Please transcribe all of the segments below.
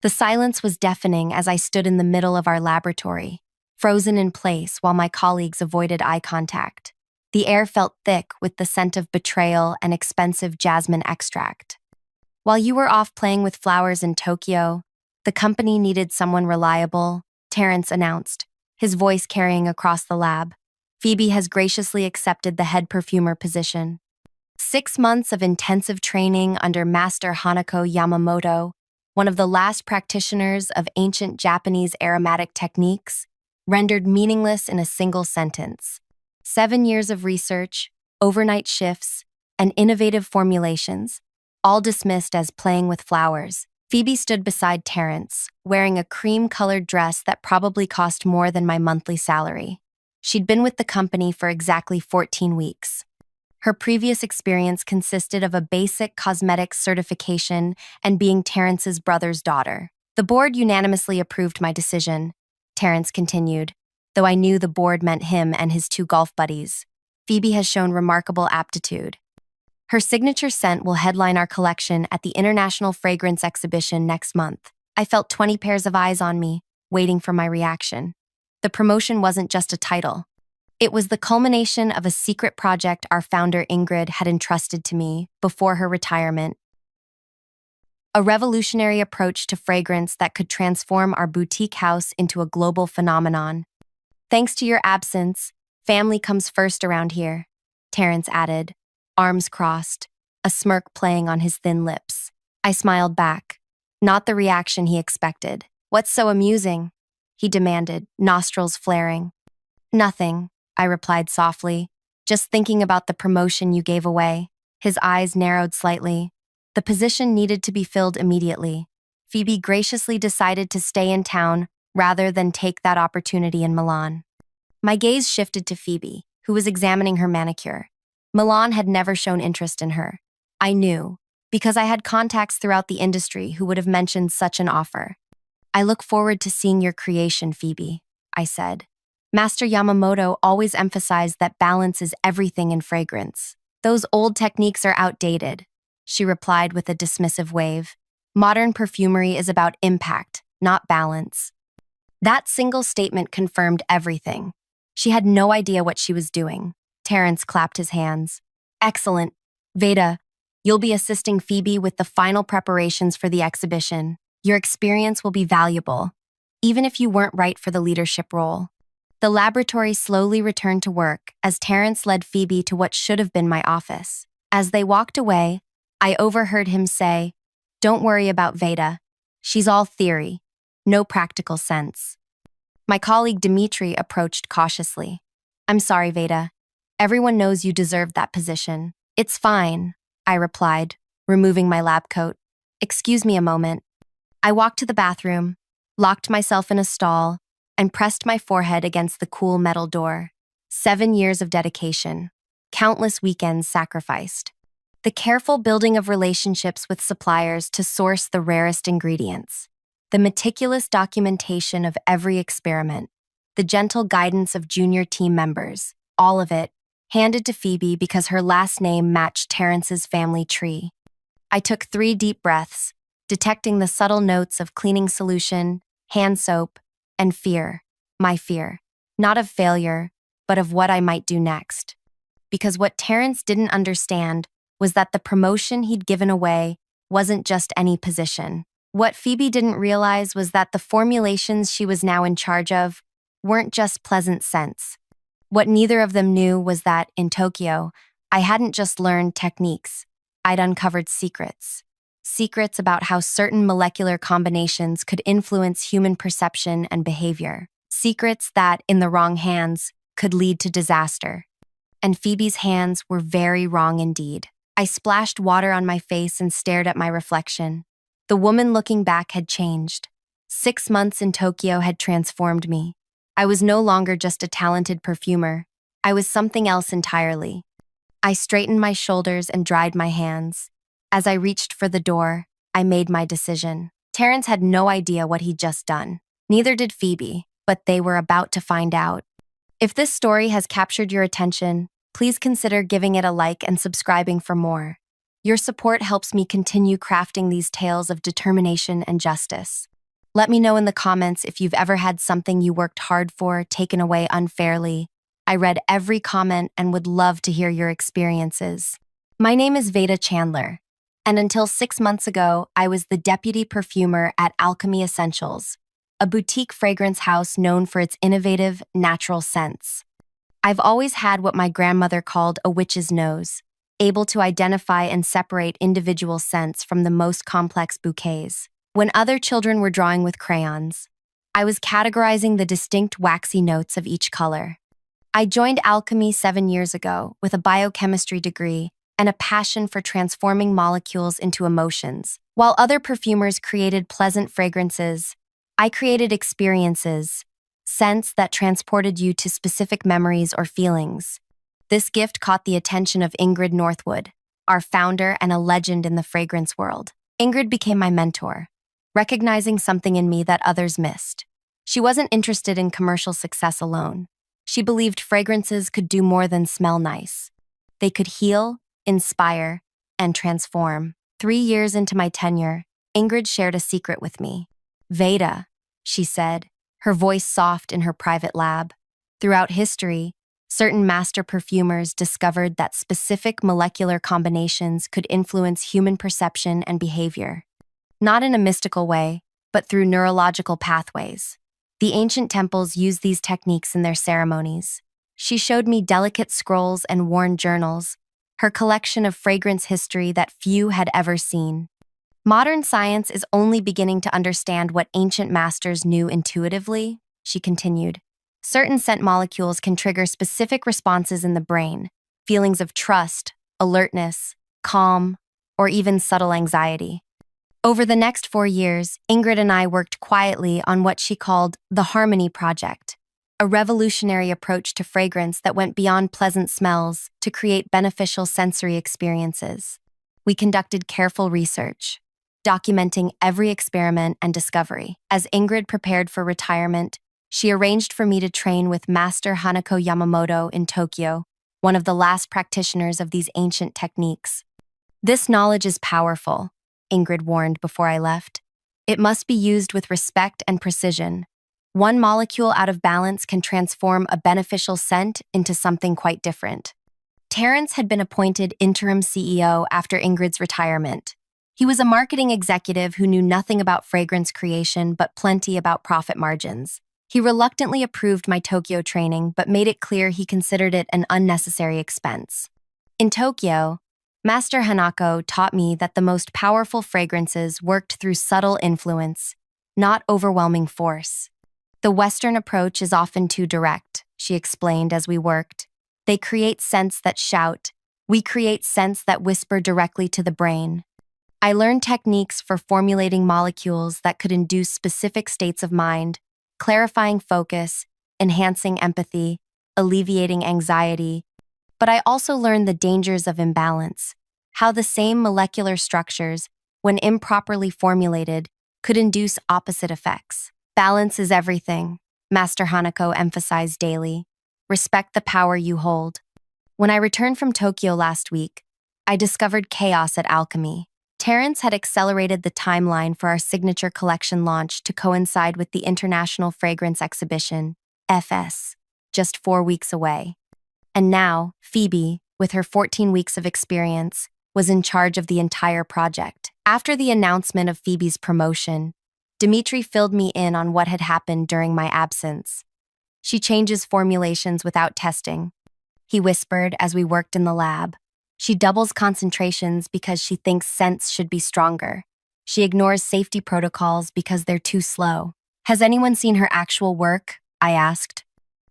The silence was deafening as I stood in the middle of our laboratory, frozen in place while my colleagues avoided eye contact. The air felt thick with the scent of betrayal and expensive jasmine extract. While you were off playing with flowers in Tokyo, the company needed someone reliable, Terrence announced, his voice carrying across the lab. Phoebe has graciously accepted the head perfumer position. 6 months of intensive training under Master Hanako Yamamoto, one of the last practitioners of ancient Japanese aromatic techniques, rendered meaningless in a single sentence. 7 years of research, overnight shifts, and innovative formulations, all dismissed as playing with flowers. Phoebe stood beside Terrence, wearing a cream-colored dress that probably cost more than my monthly salary. She'd been with the company for exactly 14 weeks. Her previous experience consisted of a basic cosmetics certification and being Terrence's brother's daughter. The board unanimously approved my decision, Terrence continued, though I knew the board meant him and his 2 golf buddies. Phoebe has shown remarkable aptitude. Her signature scent will headline our collection at the International Fragrance Exhibition next month. I felt 20 pairs of eyes on me, waiting for my reaction. The promotion wasn't just a title. It was the culmination of a secret project our founder Ingrid had entrusted to me before her retirement. A revolutionary approach to fragrance that could transform our boutique house into a global phenomenon. Thanks to your absence, family comes first around here, Terrence added, arms crossed, a smirk playing on his thin lips. I smiled back, not the reaction he expected. What's so amusing? He demanded, nostrils flaring. Nothing, I replied softly, just thinking about the promotion you gave away. His eyes narrowed slightly. The position needed to be filled immediately. Phoebe graciously decided to stay in town rather than take that opportunity in Milan. My gaze shifted to Phoebe, who was examining her manicure. Milan had never shown interest in her. I knew, because I had contacts throughout the industry who would have mentioned such an offer. I look forward to seeing your creation, Phoebe, I said. Master Yamamoto always emphasized that balance is everything in fragrance. Those old techniques are outdated, she replied with a dismissive wave. Modern perfumery is about impact, not balance. That single statement confirmed everything. She had no idea what she was doing. Terrence clapped his hands. Excellent. Veta, you'll be assisting Phoebe with the final preparations for the exhibition. Your experience will be valuable, even if you weren't right for the leadership role. The laboratory slowly returned to work as Terrence led Phoebe to what should have been my office. As they walked away, I overheard him say, "Don't worry about Veta. She's all theory, no practical sense." My colleague Dimitri approached cautiously. "I'm sorry, Veta. Everyone knows you deserve that position." "It's fine," I replied, removing my lab coat. "Excuse me a moment." I walked to the bathroom, locked myself in a stall, and pressed my forehead against the cool metal door. 7 years of dedication, countless weekends sacrificed. The careful building of relationships with suppliers to source the rarest ingredients. The meticulous documentation of every experiment. The gentle guidance of junior team members. All of it, handed to Phoebe because her last name matched Terrence's family tree. I took 3 deep breaths, detecting the subtle notes of cleaning solution, hand soap, and fear. My fear. Not of failure, but of what I might do next. Because what Terrence didn't understand was that the promotion he'd given away wasn't just any position. What Phoebe didn't realize was that the formulations she was now in charge of weren't just pleasant scents. What neither of them knew was that, in Tokyo, I hadn't just learned techniques, I'd uncovered secrets. Secrets about how certain molecular combinations could influence human perception and behavior. Secrets that, in the wrong hands, could lead to disaster. And Phoebe's hands were very wrong indeed. I splashed water on my face and stared at my reflection. The woman looking back had changed. 6 months in Tokyo had transformed me. I was no longer just a talented perfumer. I was something else entirely. I straightened my shoulders and dried my hands. As I reached for the door, I made my decision. Terrence had no idea what he'd just done. Neither did Phoebe, but they were about to find out. If this story has captured your attention, please consider giving it a like and subscribing for more. Your support helps me continue crafting these tales of determination and justice. Let me know in the comments if you've ever had something you worked hard for taken away unfairly. I read every comment and would love to hear your experiences. My name is Veta Chandler, and until 6 months ago, I was the deputy perfumer at Alchemy Essentials, a boutique fragrance house known for its innovative, natural scents. I've always had what my grandmother called a witch's nose, able to identify and separate individual scents from the most complex bouquets. When other children were drawing with crayons, I was categorizing the distinct waxy notes of each color. I joined Alchemy 7 years ago with a biochemistry degree and a passion for transforming molecules into emotions. While other perfumers created pleasant fragrances, I created experiences, scents that transported you to specific memories or feelings. This gift caught the attention of Ingrid Northwood, our founder and a legend in the fragrance world. Ingrid became my mentor, recognizing something in me that others missed. She wasn't interested in commercial success alone. She believed fragrances could do more than smell nice. They could heal, inspire, and transform. 3 years into my tenure, Ingrid shared a secret with me. Veta, she said, her voice soft in her private lab. Throughout history, certain master perfumers discovered that specific molecular combinations could influence human perception and behavior. Not in a mystical way, but through neurological pathways. The ancient temples used these techniques in their ceremonies. She showed me delicate scrolls and worn journals, her collection of fragrance history that few had ever seen. Modern science is only beginning to understand what ancient masters knew intuitively, she continued. Certain scent molecules can trigger specific responses in the brain, feelings of trust, alertness, calm, or even subtle anxiety. Over the next 4 years, Ingrid and I worked quietly on what she called the Harmony Project, a revolutionary approach to fragrance that went beyond pleasant smells to create beneficial sensory experiences. We conducted careful research, documenting every experiment and discovery. As Ingrid prepared for retirement, she arranged for me to train with Master Hanako Yamamoto in Tokyo, one of the last practitioners of these ancient techniques. This knowledge is powerful, Ingrid warned before I left. It must be used with respect and precision. One molecule out of balance can transform a beneficial scent into something quite different. Terrence had been appointed interim CEO after Ingrid's retirement. He was a marketing executive who knew nothing about fragrance creation but plenty about profit margins. He reluctantly approved my Tokyo training but made it clear he considered it an unnecessary expense. In Tokyo, Master Hanako taught me that the most powerful fragrances worked through subtle influence, not overwhelming force. The Western approach is often too direct, she explained as we worked. They create scents that shout. We create scents that whisper directly to the brain. I learned techniques for formulating molecules that could induce specific states of mind, clarifying focus, enhancing empathy, alleviating anxiety. But I also learned the dangers of imbalance, how the same molecular structures, when improperly formulated, could induce opposite effects. Balance is everything, Master Hanako emphasized daily. Respect the power you hold. When I returned from Tokyo last week, I discovered chaos at Alchemy. Terrence had accelerated the timeline for our signature collection launch to coincide with the International Fragrance Exhibition, FS, just 4 weeks away. And now, Phoebe, with her 14 weeks of experience, was in charge of the entire project. After the announcement of Phoebe's promotion, Dimitri filled me in on what had happened during my absence. She changes formulations without testing, he whispered as we worked in the lab. She doubles concentrations because she thinks scents should be stronger. She ignores safety protocols because they're too slow. Has anyone seen her actual work? I asked.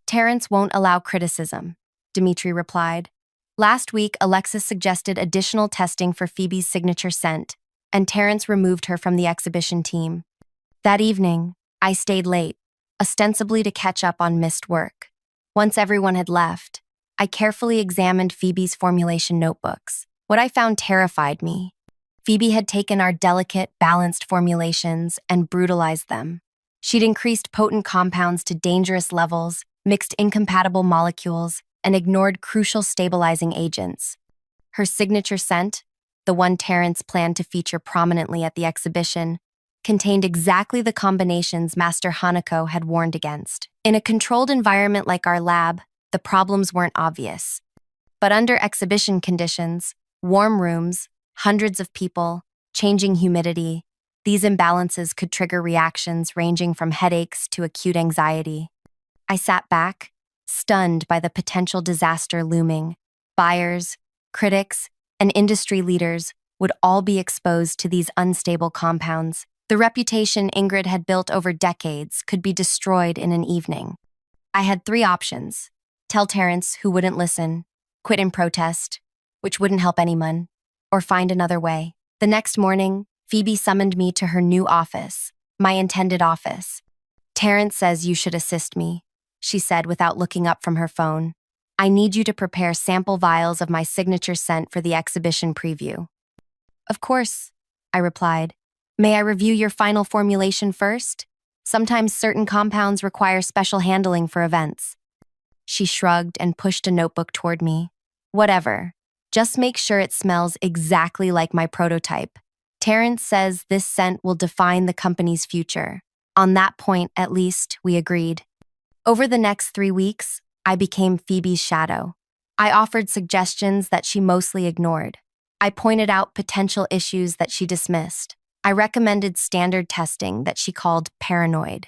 Terrence won't allow criticism, Dimitri replied. Last week, Alexis suggested additional testing for Phoebe's signature scent, and Terrence removed her from the exhibition team. That evening, I stayed late, ostensibly to catch up on missed work. Once everyone had left, I carefully examined Phoebe's formulation notebooks. What I found terrified me. Phoebe had taken our delicate, balanced formulations and brutalized them. She'd increased potent compounds to dangerous levels, mixed incompatible molecules, and ignored crucial stabilizing agents. Her signature scent, the one Terrence planned to feature prominently at the exhibition, contained exactly the combinations Master Hanako had warned against. In a controlled environment like our lab, the problems weren't obvious. But under exhibition conditions, warm rooms, hundreds of people, changing humidity, these imbalances could trigger reactions ranging from headaches to acute anxiety. I sat back, stunned by the potential disaster looming. Buyers, critics, and industry leaders would all be exposed to these unstable compounds. The reputation Ingrid had built over decades could be destroyed in an evening. I had three options: tell Terrence, who wouldn't listen, quit in protest, which wouldn't help anyone, or find another way. The next morning, Phoebe summoned me to her new office, my intended office. "Terrence says you should assist me," she said without looking up from her phone. "I need you to prepare sample vials of my signature scent for the exhibition preview." "Of course," I replied. "May I review your final formulation first? Sometimes certain compounds require special handling for events." She shrugged and pushed a notebook toward me. "Whatever. Just make sure it smells exactly like my prototype. Terrence says this scent will define the company's future." On that point, at least, we agreed. Over the next 3 weeks, I became Phoebe's shadow. I offered suggestions that she mostly ignored. I pointed out potential issues that she dismissed. I recommended standard testing that she called paranoid.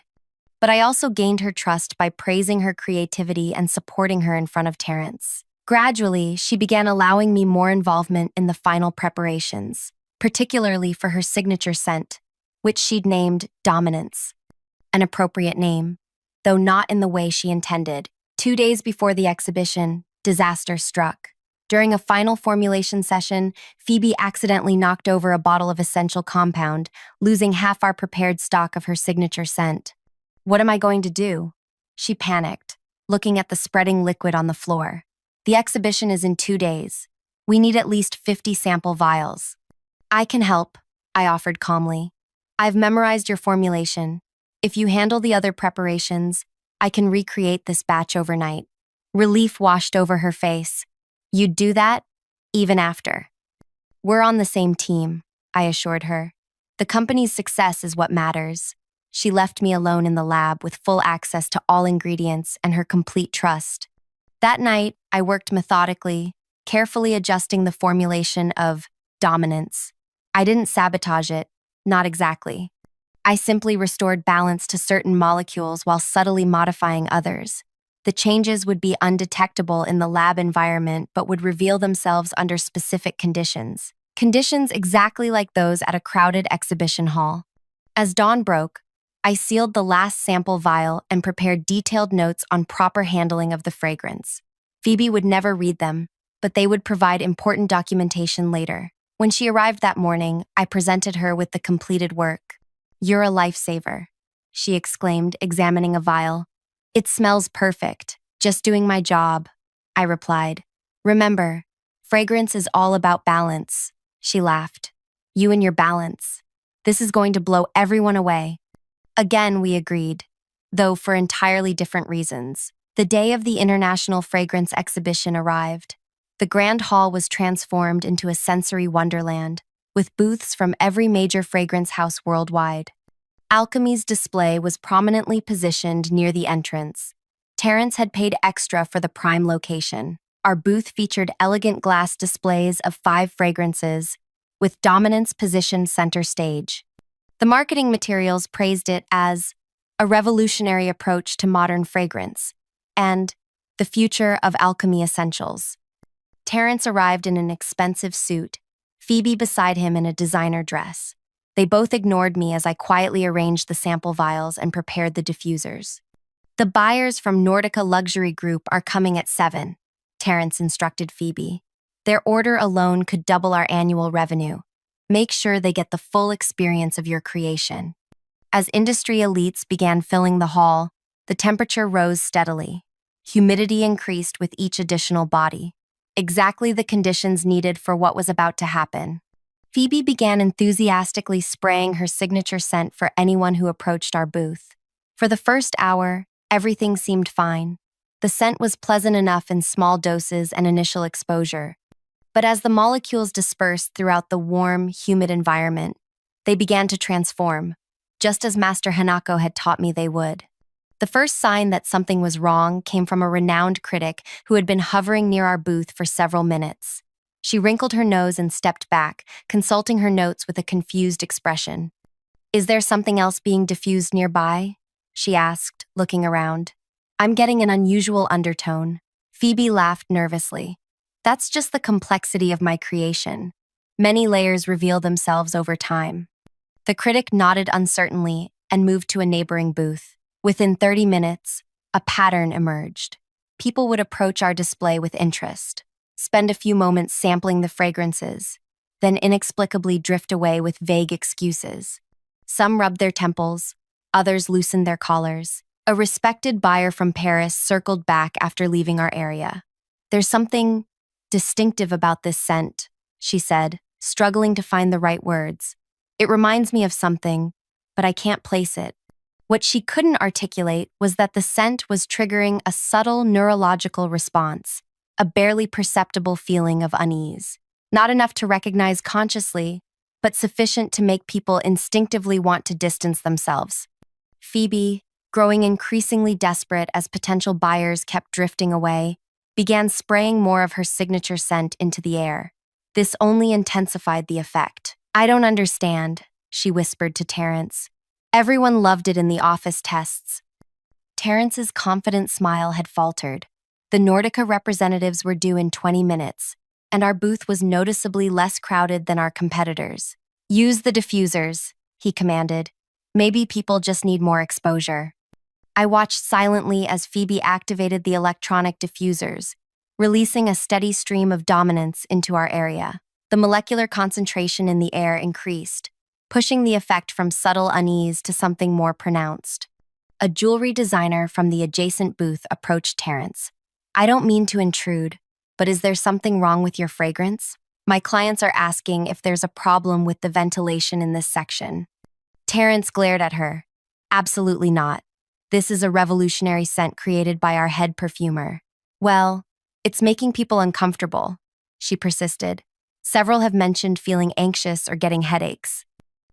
But I also gained her trust by praising her creativity and supporting her in front of Terrence. Gradually, she began allowing me more involvement in the final preparations, particularly for her signature scent, which she'd named Dominance. An appropriate name, though not in the way she intended. 2 days before the exhibition, disaster struck. During a final formulation session, Phoebe accidentally knocked over a bottle of essential compound, losing half our prepared stock of her signature scent. "What am I going to do?" She panicked, looking at the spreading liquid on the floor. "The exhibition is in 2 days. We need at least 50 sample vials." "I can help," I offered calmly. "I've memorized your formulation. If you handle the other preparations, I can recreate this batch overnight." Relief washed over her face. "You'd do that? Even after?" "We're on the same team," I assured her. "The company's success is what matters." She left me alone in the lab with full access to all ingredients and her complete trust. That night, I worked methodically, carefully adjusting the formulation of Dominance. I didn't sabotage it, not exactly. I simply restored balance to certain molecules while subtly modifying others. The changes would be undetectable in the lab environment but would reveal themselves under specific conditions. Conditions exactly like those at a crowded exhibition hall. As dawn broke, I sealed the last sample vial and prepared detailed notes on proper handling of the fragrance. Phoebe would never read them, but they would provide important documentation later. When she arrived that morning, I presented her with the completed work. "You're a lifesaver," she exclaimed, examining a vial. "It smells perfect. Just doing my job," I replied. "Remember, fragrance is all about balance," she laughed. "You and your balance. This is going to blow everyone away." Again, we agreed, though for entirely different reasons. The day of the International Fragrance Exhibition arrived. The Grand Hall was transformed into a sensory wonderland, with booths from every major fragrance house worldwide. Alchemy's display was prominently positioned near the entrance. Terrence had paid extra for the prime location. Our booth featured elegant glass displays of 5 fragrances, with Dominance positioned center stage. The marketing materials praised it as a revolutionary approach to modern fragrance and the future of alchemy essentials. Terrence arrived in an expensive suit, Phoebe beside him in a designer dress. They both ignored me as I quietly arranged the sample vials and prepared the diffusers. "The buyers from Nordica Luxury Group are coming at 7, Terrence instructed Phoebe. "Their order alone could double our annual revenue. Make sure they get the full experience of your creation." As industry elites began filling the hall, the temperature rose steadily. Humidity increased with each additional body. Exactly the conditions needed for what was about to happen. Phoebe began enthusiastically spraying her signature scent for anyone who approached our booth. For the first hour, everything seemed fine. The scent was pleasant enough in small doses and initial exposure. But as the molecules dispersed throughout the warm, humid environment, they began to transform. just as Master Hanako had taught me they would. The first sign that something was wrong came from a renowned critic who had been hovering near our booth for several minutes. She wrinkled her nose and stepped back, consulting her notes with a confused expression. "Is there something else being diffused nearby?" she asked, looking around. "I'm getting an unusual undertone." Phoebe laughed nervously. "That's just the complexity of my creation. Many layers reveal themselves over time." The critic nodded uncertainly and moved to a neighboring booth. Within 30 minutes, a pattern emerged. People would approach our display with interest, spend a few moments sampling the fragrances, then inexplicably drift away with vague excuses. Some rubbed their temples, others loosened their collars. A respected buyer from Paris circled back after leaving our area. "There's something distinctive about this scent," she said, struggling to find the right words. "It reminds me of something, but I can't place it." What she couldn't articulate was that the scent was triggering a subtle neurological response, a barely perceptible feeling of unease. Not enough to recognize consciously, but sufficient to make people instinctively want to distance themselves. Phoebe, growing increasingly desperate as potential buyers kept drifting away, began spraying more of her signature scent into the air. This only intensified the effect. "I don't understand," she whispered to Terrence. "Everyone loved it in the office tests." Terrence's confident smile had faltered. The Nordica representatives were due in 20 minutes, and our booth was noticeably less crowded than our competitors. "Use the diffusers," he commanded. "Maybe people just need more exposure." I watched silently as Phoebe activated the electronic diffusers, releasing a steady stream of dominance into our area. The molecular concentration in the air increased, pushing the effect from subtle unease to something more pronounced. A jewelry designer from the adjacent booth approached Terrence. "I don't mean to intrude, but is there something wrong with your fragrance? My clients are asking if there's a problem with the ventilation in this section." Terrence glared at her. "Absolutely not. This is a revolutionary scent created by our head perfumer." "Well, it's making people uncomfortable," she persisted. "Several have mentioned feeling anxious or getting headaches."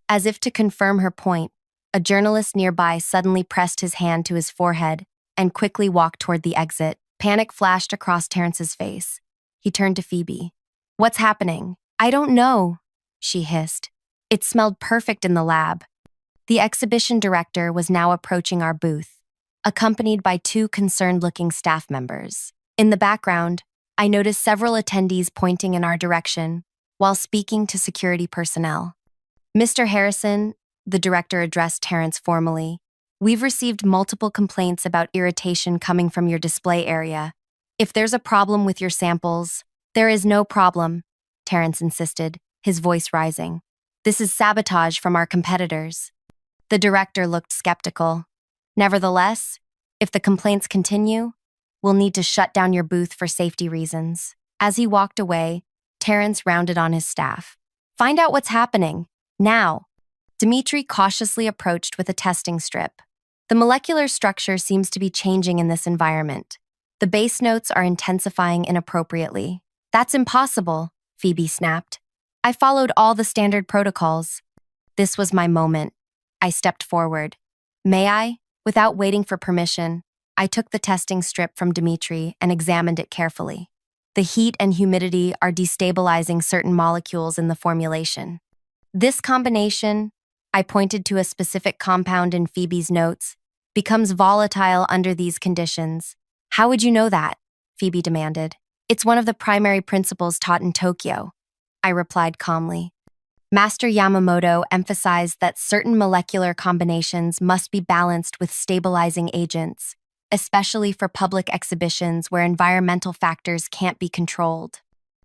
As if to confirm her point, a journalist nearby suddenly pressed his hand to his forehead and quickly walked toward the exit. Panic flashed across Terrence's face. He turned to Phoebe. "What's happening?" "I don't know," she hissed. "It smelled perfect in the lab." The exhibition director was now approaching our booth, accompanied by two concerned-looking staff members. In the background, I noticed several attendees pointing in our direction while speaking to security personnel. "Mr. Harrison," the director addressed Terrence formally, "we've received multiple complaints about irritation coming from your display area. If there's a problem with your samples—" "There is no problem," Terrence insisted, his voice rising. "This is sabotage from our competitors." The director looked skeptical. "Nevertheless, if the complaints continue, we'll need to shut down your booth for safety reasons." As he walked away, Terrence rounded on his staff. "Find out what's happening. Now." Dmitri cautiously approached with a testing strip. "The molecular structure seems to be changing in this environment. The base notes are intensifying inappropriately." "That's impossible," Phoebe snapped. "I followed all the standard protocols." This was my moment. I stepped forward. "May I?" Without waiting for permission, I took the testing strip from Dmitri and examined it carefully. The heat and humidity are destabilizing certain molecules in the formulation. "This combination," I pointed to a specific compound in Phoebe's notes, "becomes volatile under these conditions." "How would you know that?" Phoebe demanded. "It's one of the primary principles taught in Tokyo," I replied calmly. Master Yamamoto emphasized that certain molecular combinations must be balanced with stabilizing agents, especially for public exhibitions where environmental factors can't be controlled.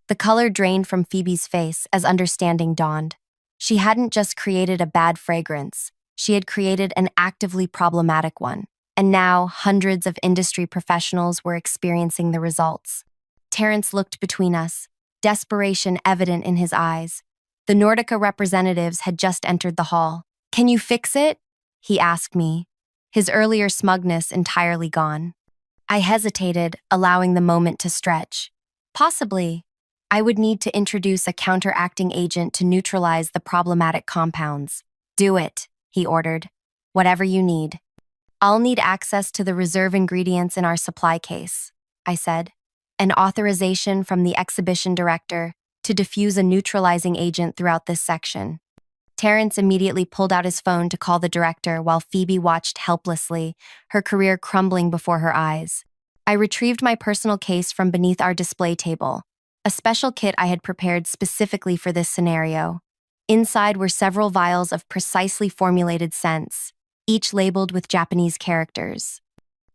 The color drained from Phoebe's face as understanding dawned. She hadn't just created a bad fragrance, she had created an actively problematic one, and now hundreds of industry professionals were experiencing the results. Terrence looked between us, desperation evident in his eyes. The Nordica representatives had just entered the hall. "Can you fix it?" he asked me, his earlier smugness entirely gone. I hesitated, allowing the moment to stretch. "Possibly. I would need to introduce a counteracting agent to neutralize the problematic compounds." "Do it," he ordered. Whatever you need. I'll need access to the reserve ingredients in our supply case, I said, an authorization from the exhibition director to diffuse a neutralizing agent throughout this section. Terrence immediately pulled out his phone to call the director while Phoebe watched helplessly, her career crumbling before her eyes. I retrieved my personal case from beneath our display table, a special kit I had prepared specifically for this scenario. Inside were several vials of precisely formulated scents, each labeled with Japanese characters.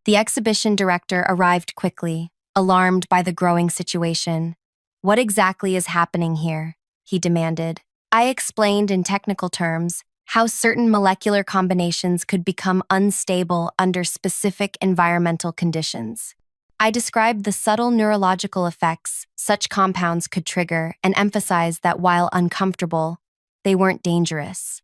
The exhibition director arrived quickly, alarmed by the growing situation. "What exactly is happening here?" he demanded. I explained in technical terms how certain molecular combinations could become unstable under specific environmental conditions. I described the subtle neurological effects such compounds could trigger and emphasized that while uncomfortable, they weren't dangerous.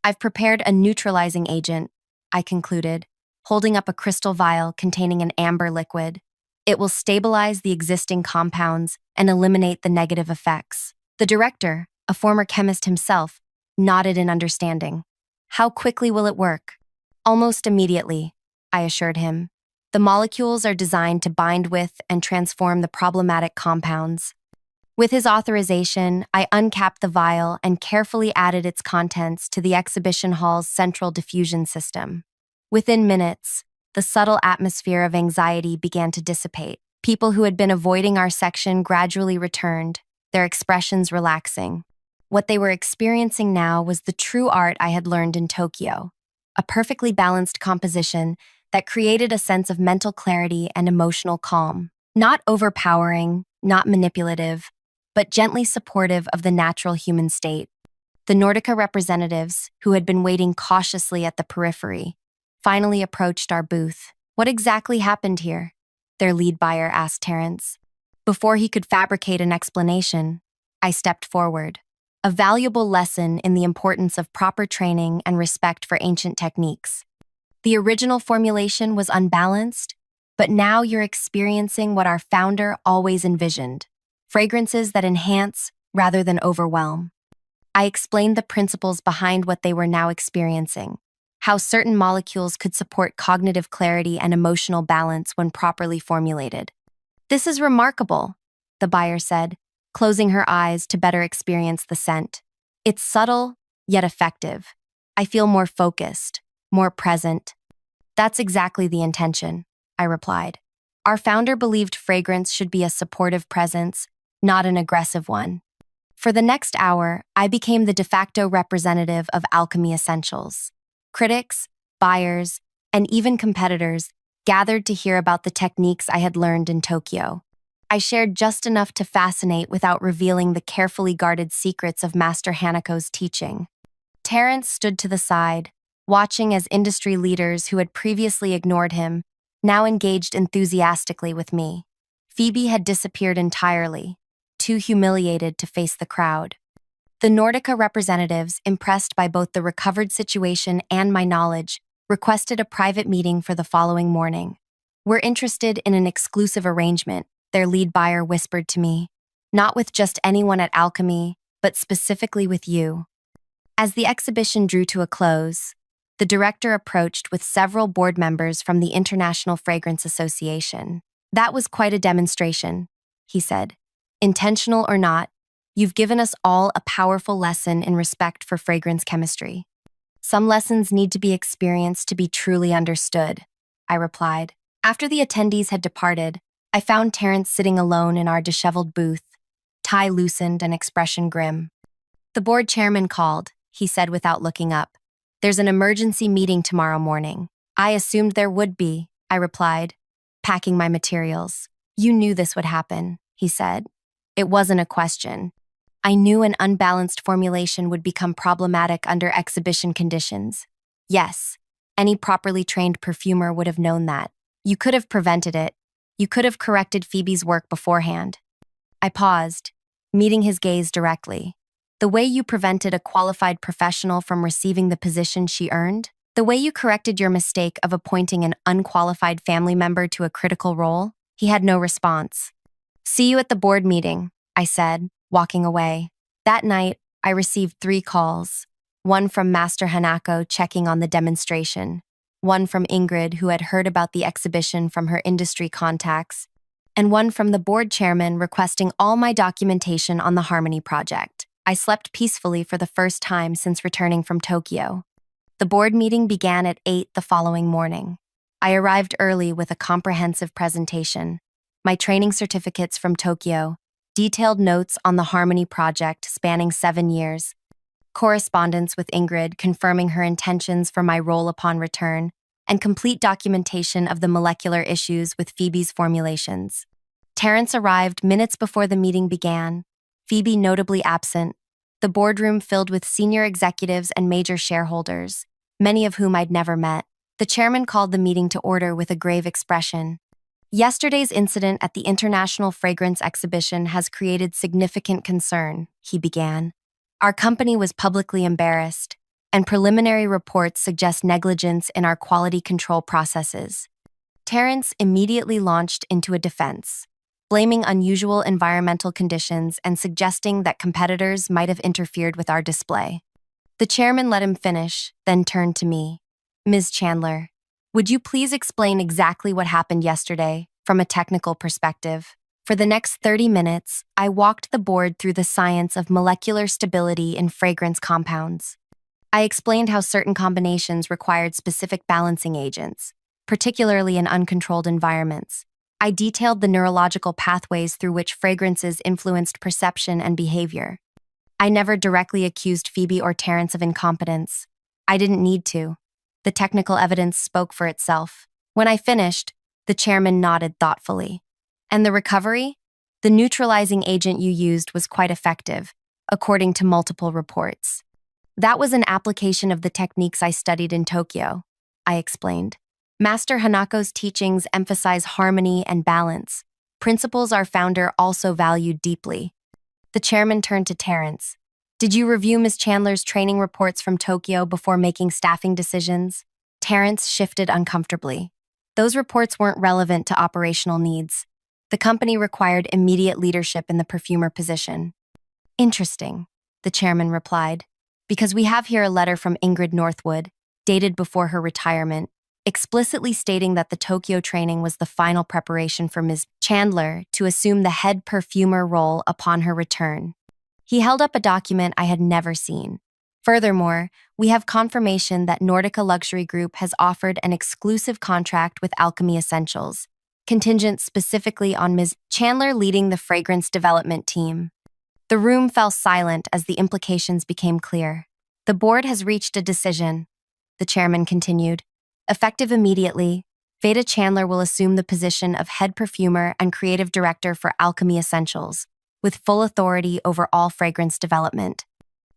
"I've prepared a neutralizing agent," I concluded, holding up a crystal vial containing an amber liquid. "It will stabilize the existing compounds and eliminate the negative effects." The director, a former chemist himself, nodded in understanding. "How quickly will it work?" "Almost immediately," I assured him. "The molecules are designed to bind with and transform the problematic compounds." With his authorization, I uncapped the vial and carefully added its contents to the exhibition hall's central diffusion system. Within minutes, the subtle atmosphere of anxiety began to dissipate. People who had been avoiding our section gradually returned, their expressions relaxing. What they were experiencing now was the true art I had learned in Tokyo, a perfectly balanced composition that created a sense of mental clarity and emotional calm. Not overpowering, not manipulative, but gently supportive of the natural human state. The Nordica representatives, who had been waiting cautiously at the periphery, finally approached our booth. "What exactly happened here?" their lead buyer asked Terrence. Before he could fabricate an explanation, I stepped forward. "A valuable lesson in the importance of proper training and respect for ancient techniques. The original formulation was unbalanced, but now you're experiencing what our founder always envisioned: fragrances that enhance rather than overwhelm." I explained the principles behind what they were now experiencing, how certain molecules could support cognitive clarity and emotional balance when properly formulated. "This is remarkable," the buyer said, closing her eyes to better experience the scent. "It's subtle, yet effective. I feel more focused, more present." "That's exactly the intention," I replied. "Our founder believed fragrance should be a supportive presence, not an aggressive one." For the next hour, I became the de facto representative of alchemy essentials. Critics, buyers, and even competitors gathered to hear about the techniques I had learned in Tokyo. I shared just enough to fascinate without revealing the carefully guarded secrets of Master Hanako's teaching. Terrence stood to the side, watching as industry leaders who had previously ignored him now engaged enthusiastically with me. Phoebe had disappeared entirely, too humiliated to face the crowd. The Nordica representatives, impressed by both the recovered situation and my knowledge, requested a private meeting for the following morning. "We're interested in an exclusive arrangement," their lead buyer whispered to me. "Not with just anyone at Alchemy, but specifically with you." As the exhibition drew to a close, the director approached with several board members from the International Fragrance Association. "That was quite a demonstration," he said. "Intentional or not, you've given us all a powerful lesson in respect for fragrance chemistry." "Some lessons need to be experienced to be truly understood," I replied. After the attendees had departed, I found Terrence sitting alone in our disheveled booth, tie loosened and expression grim. "The board chairman called," he said without looking up. "There's an emergency meeting tomorrow morning." "I assumed there would be," I replied, packing my materials. "You knew this would happen," he said. "It wasn't a question. I knew an unbalanced formulation would become problematic under exhibition conditions. Yes, any properly trained perfumer would have known that. You could have prevented it. You could have corrected Phoebe's work beforehand." I paused, meeting his gaze directly. "The way you prevented a qualified professional from receiving the position she earned? The way you corrected your mistake of appointing an unqualified family member to a critical role?" He had no response. "See you at the board meeting," I said, walking away. That night, I received 3 calls. one from Master Hanako checking on the demonstration, one from Ingrid who had heard about the exhibition from her industry contacts, and one from the board chairman requesting all my documentation on the Harmony project. I slept peacefully for the first time since returning from Tokyo. The board meeting began at 8 the following morning. I arrived early with a comprehensive presentation, my training certificates from Tokyo, detailed notes on the Harmony project spanning 7 years, correspondence with Ingrid confirming her intentions for my role upon return, and complete documentation of the molecular issues with Phoebe's formulations. Terrence arrived minutes before the meeting began, Phoebe notably absent, the boardroom filled with senior executives and major shareholders, many of whom I'd never met. The chairman called the meeting to order with a grave expression. Yesterday's incident at the International Fragrance Exhibition has created significant concern, he began. Our company was publicly embarrassed, and preliminary reports suggest negligence in our quality control processes. Terrence immediately launched into a defense, blaming unusual environmental conditions and suggesting that competitors might have interfered with our display. The chairman let him finish, then turned to me. Ms. Chandler, would you please explain exactly what happened yesterday from a technical perspective? For the next 30 minutes, I walked the board through the science of molecular stability in fragrance compounds. I explained how certain combinations required specific balancing agents, particularly in uncontrolled environments. I detailed the neurological pathways through which fragrances influenced perception and behavior. I never directly accused Phoebe or Terrence of incompetence. I didn't need to. The technical evidence spoke for itself. When I finished, the chairman nodded thoughtfully. And the recovery? The neutralizing agent you used was quite effective, according to multiple reports. That was an application of the techniques I studied in Tokyo, I explained. Master Hanako's teachings emphasize harmony and balance, principles our founder also valued deeply. The chairman turned to Terrence. Did you review Ms. Chandler's training reports from Tokyo before making staffing decisions? Terrence shifted uncomfortably. Those reports weren't relevant to operational needs. The company required immediate leadership in the perfumer position. Interesting, the chairman replied, because we have here a letter from Ingrid Northwood, dated before her retirement, explicitly stating that the Tokyo training was the final preparation for Ms. Chandler to assume the head perfumer role upon her return. He held up a document I had never seen. Furthermore, we have confirmation that Nordica Luxury Group has offered an exclusive contract with Alchemy Essentials, contingent specifically on Ms. Chandler leading the fragrance development team. The room fell silent as the implications became clear. The board has reached a decision, the chairman continued. Effective immediately, Veta Chandler will assume the position of head perfumer and creative director for Alchemy Essentials, with full authority over all fragrance development.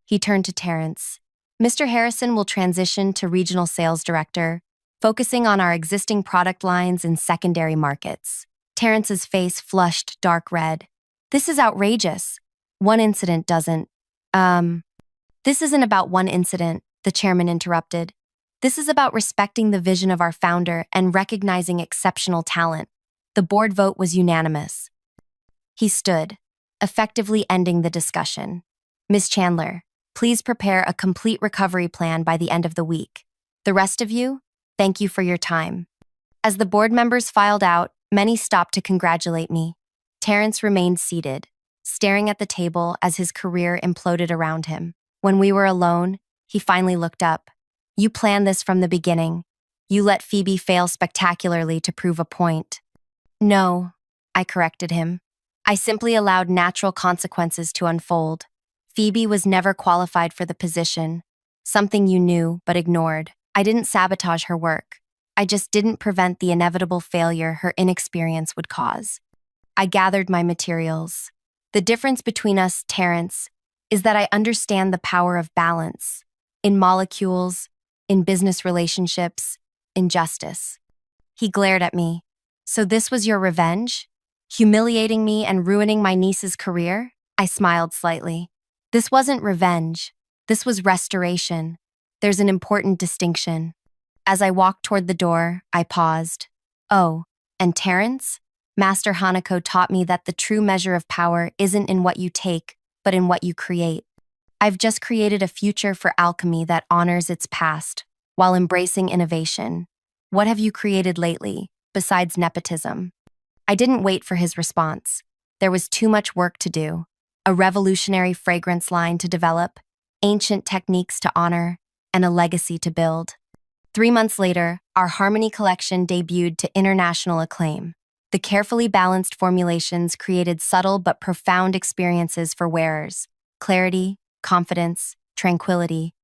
He turned to Terrence. Mr. Harrison will transition to regional sales director, focusing on our existing product lines in secondary markets. Terrence's face flushed dark red. This is outrageous. One incident doesn't. This isn't about one incident, the chairman interrupted. This is about respecting the vision of our founder and recognizing exceptional talent. The board vote was unanimous. He stood, effectively ending the discussion. Ms. Chandler, please prepare a complete recovery plan by the end of the week. The rest of you, thank you for your time. As the board members filed out, many stopped to congratulate me. Terrence remained seated, staring at the table as his career imploded around him. When we were alone, he finally looked up. You planned this from the beginning. You let Phoebe fail spectacularly to prove a point. No, I corrected him. I simply allowed natural consequences to unfold. Phoebe was never qualified for the position, something you knew but ignored. I didn't sabotage her work. I just didn't prevent the inevitable failure her inexperience would cause. I gathered my materials. The difference between us, Terrence, is that I understand the power of balance in molecules, in business relationships, in justice. He glared at me. So this was your revenge? Humiliating me and ruining my niece's career? I smiled slightly. This wasn't revenge. This was restoration. There's an important distinction. As I walked toward the door, I paused. Oh, and Terrence? Master Hanako taught me that the true measure of power isn't in what you take, but in what you create. I've just created a future for alchemy that honors its past while embracing innovation. What have you created lately, besides nepotism? I didn't wait for his response. There was too much work to do. A revolutionary fragrance line to develop, ancient techniques to honor, and a legacy to build. 3 months later, our Harmony collection debuted to international acclaim. The carefully balanced formulations created subtle but profound experiences for wearers: clarity, confidence, tranquility.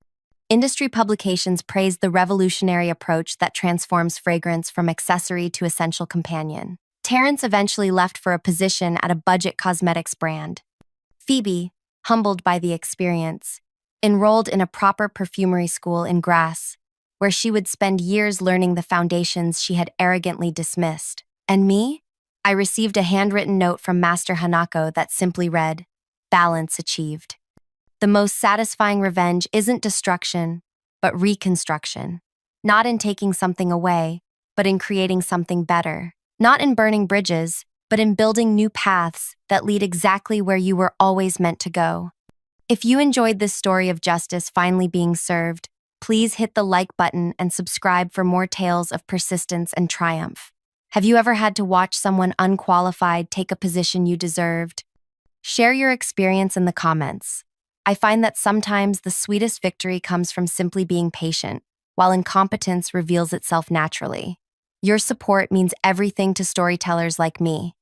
Industry publications praised the revolutionary approach that transforms fragrance from accessory to essential companion. Terrence eventually left for a position at a budget cosmetics brand. Phoebe, humbled by the experience, enrolled in a proper perfumery school in Grasse, where she would spend years learning the foundations she had arrogantly dismissed. And me? I received a handwritten note from Master Hanako that simply read, "Balance achieved." The most satisfying revenge isn't destruction, but reconstruction. Not in taking something away, but in creating something better. Not in burning bridges, but in building new paths that lead exactly where you were always meant to go. If you enjoyed this story of justice finally being served, please hit the like button and subscribe for more tales of persistence and triumph. Have you ever had to watch someone unqualified take a position you deserved? Share your experience in the comments. I find that sometimes the sweetest victory comes from simply being patient, while incompetence reveals itself naturally. Your support means everything to storytellers like me.